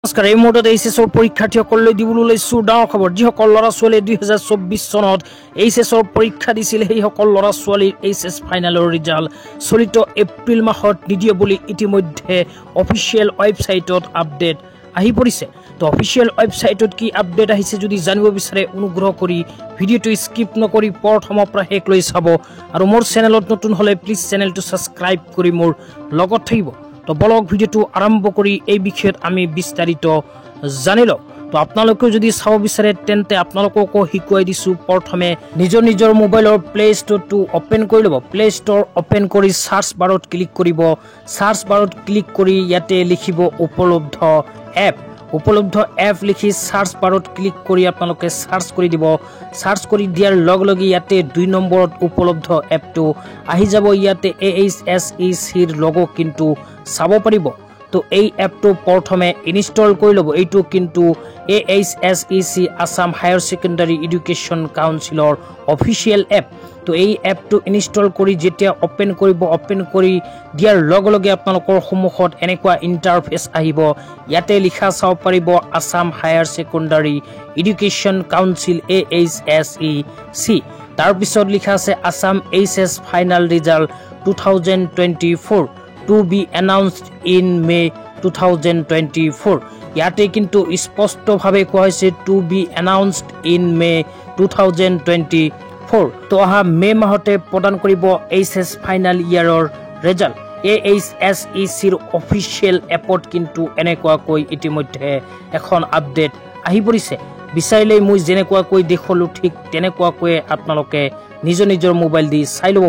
নমস্কাৰ এই মুহূৰ্তত এইচএছৰ পৰীক্ষাৰ্থীসকললৈ দিবলৈ লৈছো ডাঙৰ খবৰ। যিসকল ল'ৰা ছোৱালীয়ে 2024 চনত এইচএছৰ পৰীক্ষা দিছিল সেইসকল ল'ৰা ছোৱালীৰ এইচএছ ফাইনেলৰ ৰিজাল্ট চলিত এপ্ৰিল মাহত নিদিয়ে বুলি ইতিমধ্যে অফিচিয়েল ৱেবছাইটত আপডেট আহি পৰিছে। তো অফিচিয়েল ৱেবছাইটত কি আপডেট আহিছে যদি জানিব বিচাৰে অনুগ্ৰহ কৰি ভিডিঅ'টো স্কিপ নকৰি প্ৰথমৰ পৰা শেষলৈ চাব আৰু মোৰ চেনেলত নতুন হ'লে প্লিজ চেনেলটো ছাবস্ক্ৰাইব কৰি মোৰ লগত থাকিব। তো বলক ভিডিঅ'টো আৰম্ভ কৰি এই বিষয়ত আমি বিস্তাৰিত জানি লওঁ। তো আপোনালোকে যদি চাব বিচাৰে তেন্তে আপোনালোককো শিকাই দিছোঁ। প্ৰথমে নিজৰ মোবাইলৰ প্লে ষ্ট'ৰটো অপেন কৰি ল'ব। প্লে ষ্ট'ৰ অপেন কৰি সাৰ্চ বাৰত ক্লিক কৰিব। সাৰ্চ বাৰত ক্লিক কৰি ইয়াতে লিখিব উপলব্ধ এপ লিখি সাৰ্চ বাৰত ক্লিক কৰি আপোনালোকে সাৰ্চ কৰি দিব। সাৰ্চ কৰি দিয়াৰ লগে লগে ইয়াতে 2 নম্বৰত উপলব্ধ এপটো আহি যাব। ইয়াতে AHSECৰ লগো কিন্তু চাব পাৰিব। তো এই এপটো প্ৰথমে ইনষ্টল কৰি ল'ব। এইটো কিন্তু AHSEC Assam Higher Secondary Education কাউন্সিলৰ অফিচিয়েল এপ। তো এই এপটো ইনষ্টল কৰি যেতিয়া অপেন কৰিব, অপেন কৰি দিয়াৰ লগে লগে আপোনালোকৰ সন্মুখত এনেকুৱা ইণ্টাৰফেচ আহিব। ইয়াতে লিখা চাব পাৰিব Assam Higher Secondary education council AHSEC। তাৰপিছত লিখা আছে Assam HS final result 2024 to be announced in May 2024। ইয়াতে কিন্তু স্পষ্টভাৱে কোৱা হৈছে to be announced in May 2024। তো অহা মে মাহতে প্ৰদান কৰিব এইচএছ ফাইনেল ইয়াৰৰ ৰিজাল্ট। AHSECৰ অফিচিয়েল এপত কিন্তু এনেকুৱাকৈ ইতিমধ্যে এখন আপডেট আহি পৰিছে। বিচাৰিলে মই যেনেকুৱাকৈ দেখলো ঠিক তেনেকুৱাকৈ আপোনালোকে নিজৰ মোবাইল দি চাই ল'ব।